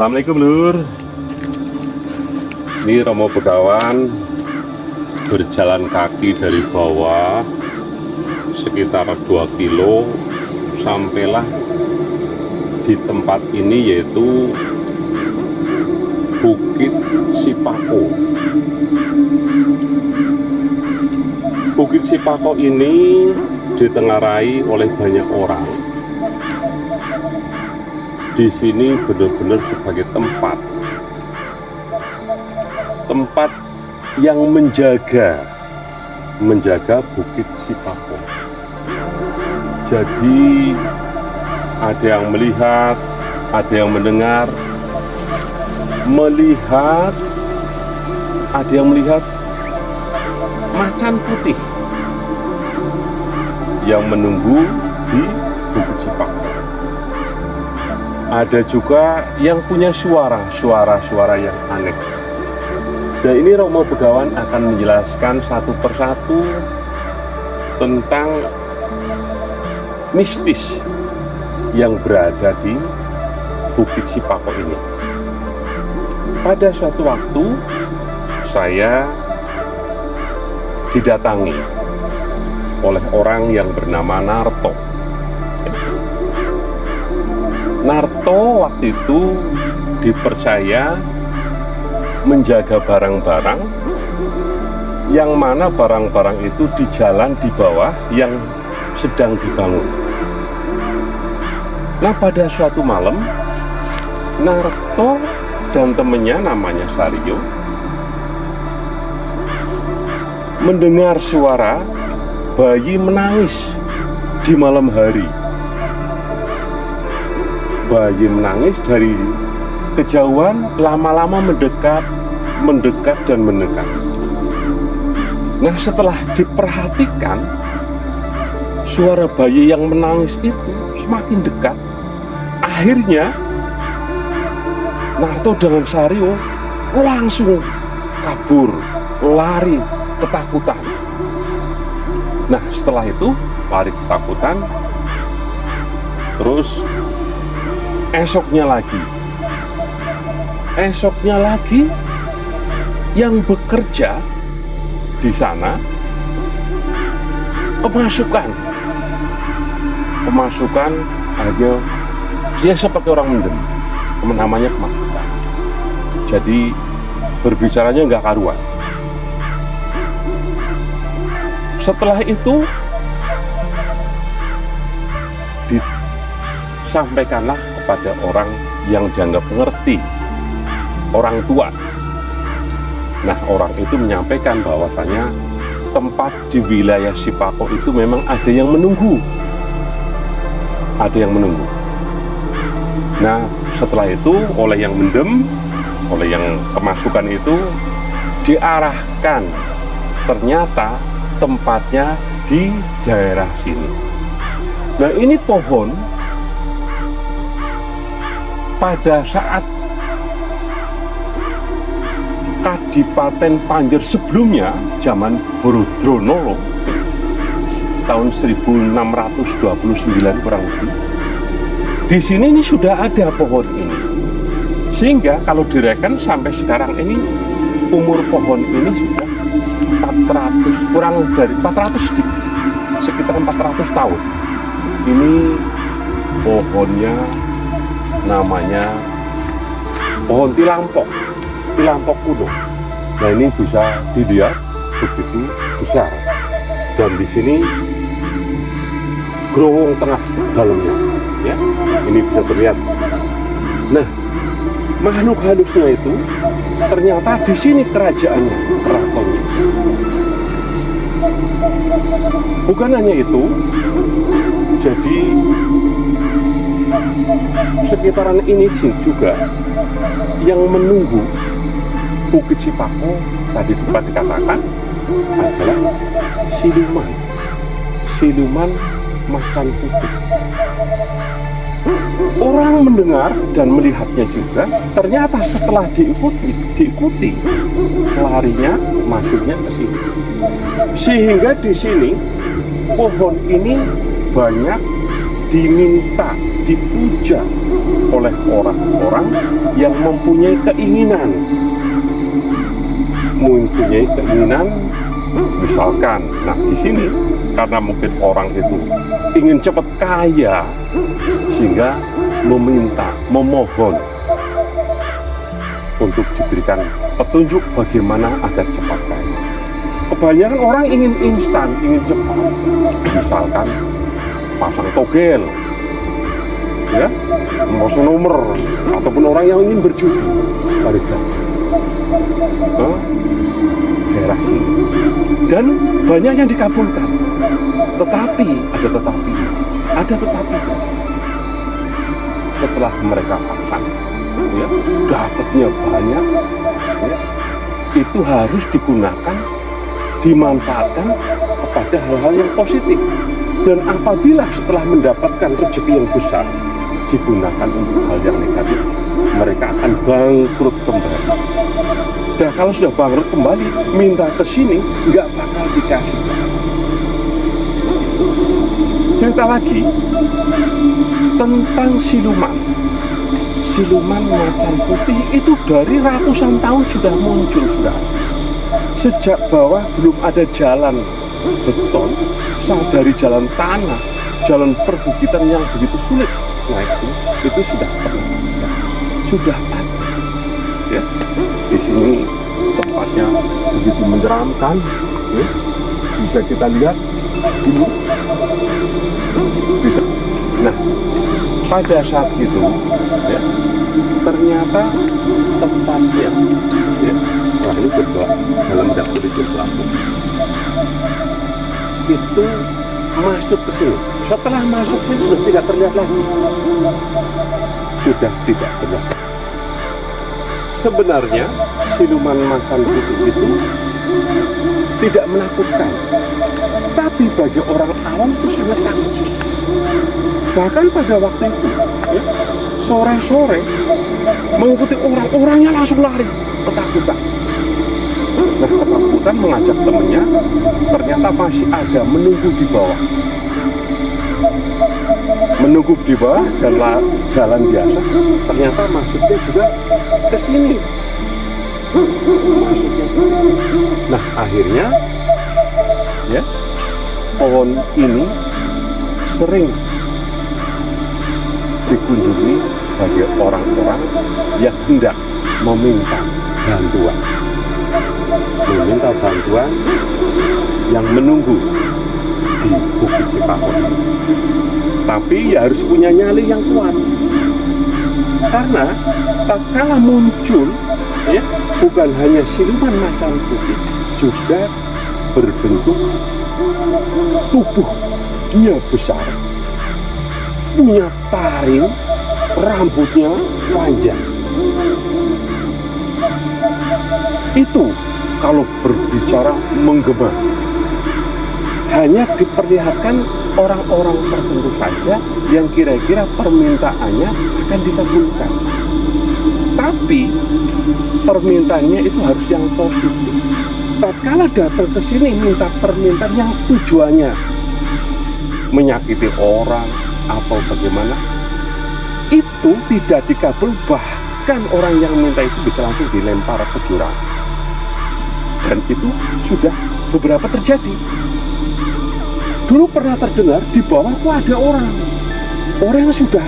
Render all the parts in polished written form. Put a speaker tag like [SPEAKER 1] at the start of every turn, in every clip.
[SPEAKER 1] Assalamualaikum Lur. Ini Romo Begawan berjalan kaki dari bawah sekitar 2 kilo sampailah di tempat ini, yaitu Bukit Sipako. Bukit Sipako ini ditengarai oleh banyak orang. Di sini benar-benar sebagai tempat yang menjaga Bukit Sipako. Jadi ada yang melihat, ada yang mendengar, ada yang melihat macan putih yang menunggu di Bukit Sipako. Ada juga yang punya suara yang aneh. Dan ini Romo Begawan akan menjelaskan satu persatu tentang mistis yang berada di Bukit Sipako ini. Pada suatu waktu saya didatangi oleh orang yang bernama Narto. Narto waktu itu dipercaya menjaga barang-barang, yang mana barang-barang itu di jalan di bawah yang sedang dibangun. Nah, pada suatu malam Narto dan temannya namanya Sario mendengar suara bayi menangis di malam hari. Bayi menangis dari kejauhan, lama-lama mendekat. Nah, setelah diperhatikan, suara bayi yang menangis itu semakin dekat. Akhirnya Narto dengan Sario langsung kabur, lari ketakutan. Nah, setelah itu lari ketakutan. Terus esoknya lagi yang bekerja di sana kemasukan hanya dia seperti orang mendem, namanya kemasukan. Jadi berbicaranya nggak karuan. Setelah itu disampaikanlah kepada orang yang dianggap mengerti, orang tua. Nah, orang itu menyampaikan bahwasanya tempat di wilayah Sipako itu memang ada yang menunggu. Nah, setelah itu oleh yang mendem, oleh yang kemasukan itu diarahkan, ternyata tempatnya di daerah sini. Nah, ini pohon pada saat Kadipaten Panjer sebelumnya, zaman Brodrono tahun 1629 kurang lebih, di sini ini sudah ada pohon ini. Sehingga kalau direken sampai sekarang ini umur pohon ini sudah 400, kurang dari 400 sedikit, sekitar 400 tahun. Ini pohonnya namanya pohon tilampok kuno. Nah, ini bisa dilihat begitu besar, dan di sini growong tengah dalamnya, ya, ini bisa terlihat. Nah, makhluk halusnya itu ternyata di sini kerajaannya, keratonnya. Bukan hanya itu, jadi sekitaran ini juga yang menunggu Bukit Sipako tadi tempat dikatakan adalah siluman macan putih. Orang mendengar dan melihatnya juga, ternyata setelah diikuti larinya, masuknya ke sini. Sehingga di sini pohon ini banyak diminta, dipuja oleh orang-orang yang mempunyai keinginan. Misalkan, nah di sini karena mungkin orang itu ingin cepat kaya sehingga meminta, memohon untuk diberikan petunjuk bagaimana agar cepat kaya. Kebanyakan orang ingin instan, ingin cepat. Misalkan pasang togel, ya, pasang nomor, ataupun orang yang ingin berjudi pada daerah ini. Dan banyak yang dikabulkan. Tetapi ada tetapi. Setelah mereka pasang, ya, dapatnya banyak, ya, itu harus digunakan, dimanfaatkan kepada hal-hal yang positif. Dan apabila setelah mendapatkan rezeki yang besar digunakan untuk hal yang negatif, mereka akan bangkrut kembali. Dan kalau sudah bangkrut kembali, minta ke sini nggak bakal dikasih. Cerita lagi tentang siluman macan putih itu dari ratusan tahun sudah muncul, sudah. Sejak bawah belum ada jalan beton, dari jalan tanah, jalan perbukitan yang begitu sulit naiknya, itu sudah ada. Ya, di sini tempatnya begitu menyeramkan, ya. Bisa kita lihat ini. Nah, pada saat itu, ya, ternyata tempatnya, ya, wah ini berdoa dalam dapur itu pelaku itu masuk ke sini. Setelah masuk sini sudah tidak terlihat lagi. Sebenarnya siluman macan putih itu tidak menakutkan, tapi bagi orang awam itu sangat takut. Bahkan pada waktu itu, ya, sore-sore mengikuti orang-orangnya langsung lari ketakutan. Nah, ketakutan mengajak temannya, ternyata masih ada menunggu di bawah dan jalan biasa. Ternyata masuknya juga ke sini. Nah, akhirnya, ya, pohon ini sering dikunjungi bagi orang-orang yang hendak meminta bantuan yang menunggu di Bukit Cipahon. Tapi ya harus punya nyali yang kuat, karena tatkala muncul, ya, bukan hanya siluman macan putih, juga berbentuk tubuhnya besar, punya taring, rambutnya panjang. Itu kalau berbicara menggema, hanya diperlihatkan orang-orang tertentu saja yang kira-kira permintaannya akan dikabulkan. Tapi permintaannya itu harus yang positif. Tatkala datang ke sini minta permintaan yang tujuannya menyakiti orang atau bagaimana, itu tidak dikabul. Bahkan orang yang minta itu bisa langsung dilempar ke jurang. Dan itu sudah beberapa terjadi. Dulu pernah terdengar di bawah itu ada orang yang sudah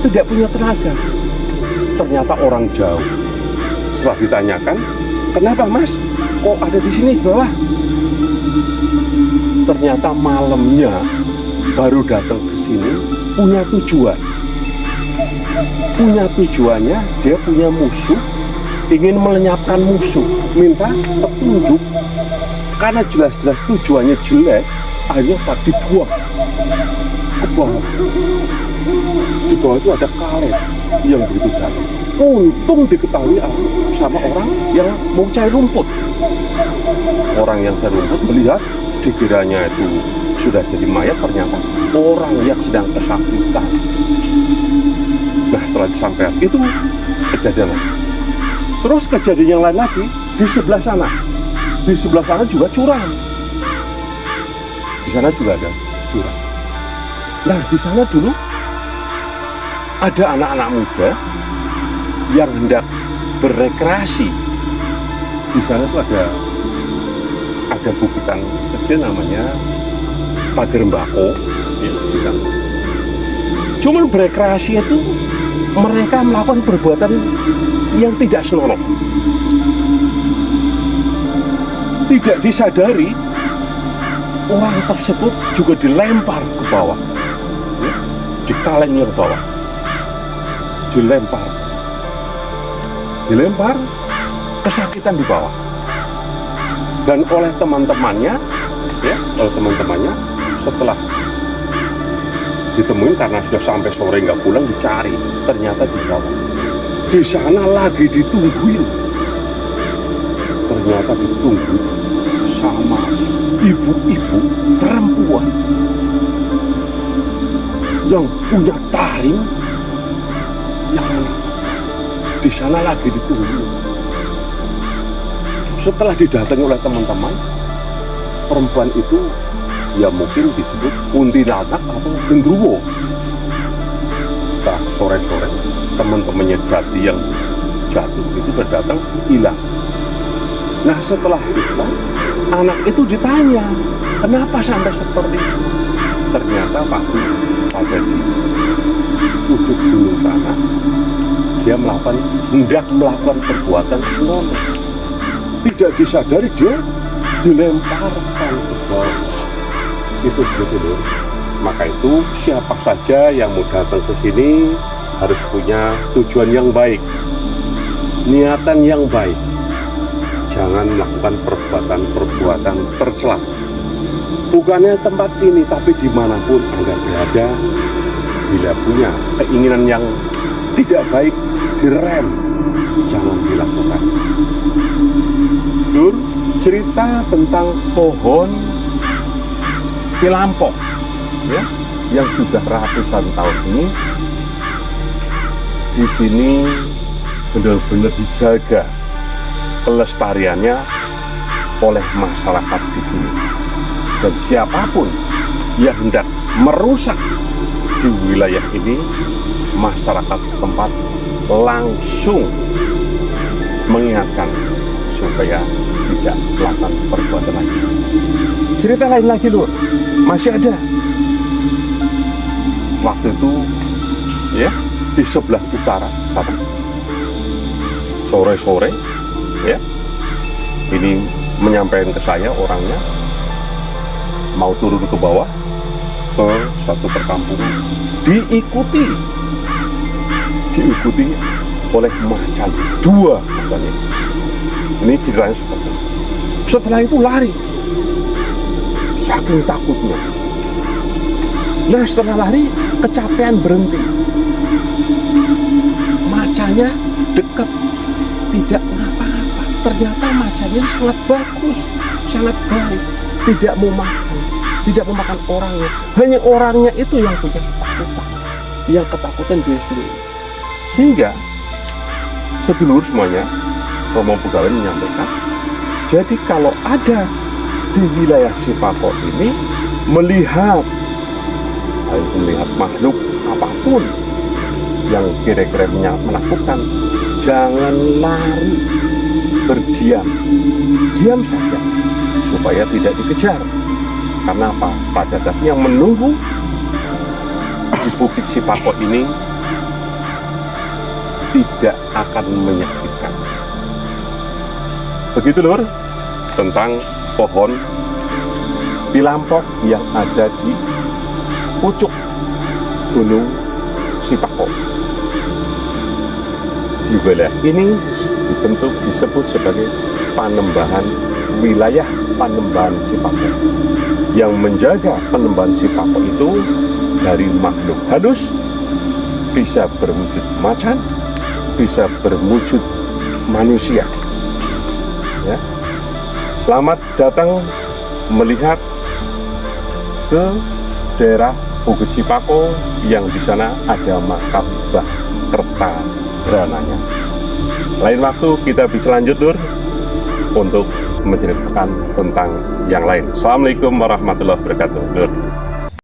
[SPEAKER 1] tidak punya tenaga. Ternyata orang jauh. Setelah ditanyakan, kenapa mas, kok ada di sini di bawah? Ternyata malamnya baru datang ke sini punya tujuan. Tujuannya dia punya musuh, ingin melenyapkan musuh, minta petunjuk. Karena jelas-jelas tujuannya jelek, akhirnya dibuang ke bawah. Di bawah itu ada karet yang begitu dalam. Untung diketahui sama orang yang mau cari rumput. Orang yang cari rumput melihat, dikiranya itu sudah jadi mayat, ternyata orang yang sedang kesakitan. Nah, setelah disampaikan itu kejadian lagi. Terus kejadian yang lain lagi di sebelah sana. Di sebelah sana juga curam. Di sana juga ada curang. Nah, di sana dulu ada anak-anak muda yang hendak berrekreasi. Di sana tuh ada bukitan kecil namanya Pager Mbako, ya, di sana. Cuman berrekreasi itu mereka melakukan perbuatan yang tidak senonoh. Tidak disadari, orang tersebut juga dilempar ke bawah, ya, dikalengnya ke bawah, dilempar, kesakitan di bawah. Dan oleh teman-temannya, setelah ditemuin karena sudah sampai sore nggak pulang, dicari, ternyata di bawah. Di sana lagi ditungguin, ternyata ditungguin sama ibu-ibu perempuan yang punya taring, yang di sana lagi ditungguin. Setelah didatangi oleh teman-teman, perempuan itu ya mungkin disebut kuntilanak atau gendruwo. Nah, sore-sore teman-temannya Jati yang jatuh itu berdatang, hilang. Nah, setelah hilang, anak itu ditanya, kenapa sampai seperti itu? Ternyata waktu pada di ujung gunung sana, dia hendak melakukan perbuatan senonoh. Tidak disadari dia dilemparkan ke bawah. Itu betul. Maka itu siapa saja yang mau datang ke sini harus punya tujuan yang baik, niatan yang baik. Jangan melakukan perbuatan tercela. Bukannya tempat ini, tapi dimanapun Anda berada, bila punya keinginan yang tidak baik, direm, jangan dilakukan. Dur, cerita tentang pohon pilampok, ya, yang sudah ratusan tahun ini di sini benar-benar dijaga kelestariannya oleh masyarakat di sini. Dan siapapun yang hendak merusak di wilayah ini, masyarakat setempat langsung mengingatkan supaya tidak melakukan perbuatan lagi. Cerita lain lagi loh, masih ada. Waktu itu, ya, di sebelah utara, sore-sore, ya, ini menyampaikan ke saya orangnya mau turun ke bawah ke satu perkampungan, diikuti oleh macan, 2 macannya. Ini ceritanya seperti itu. Setelah itu lari, saking takutnya. Nah, setelah lari kecapean, berhenti. Macannya dekat, tidak ngapa-ngapa. Ternyata macannya sangat bagus, sangat baik, tidak mau makan orangnya. Hanya orangnya itu yang punya ketakutan dia sendiri. Sehingga sedulur semuanya, Romo Pegawai menyampaikan, jadi kalau ada di wilayah Sipako ini melihat makhluk apapun yang kira-kira menakutkan, jangan lari, diam saja supaya tidak dikejar. Karena apa? Pada dasarnya yang menunggu di Bukit Sipako ini tidak akan menyakitkan. Begitu lur, tentang pohon pilampok yang ada di pucuk Gunung Sipako. Di wilayah ini disebut sebagai wilayah Panembahan Sipako. Yang menjaga Panembahan Sipako itu dari makhluk halus, bisa berwujud macan, bisa berwujud manusia. Ya. Selamat datang melihat ke daerah Bukit Sipako yang di sana ada makam Mbah Kertagrananya. Lain waktu kita bisa lanjut Lur untuk menceritakan tentang yang lain. Assalamualaikum warahmatullahi wabarakatuh Lur.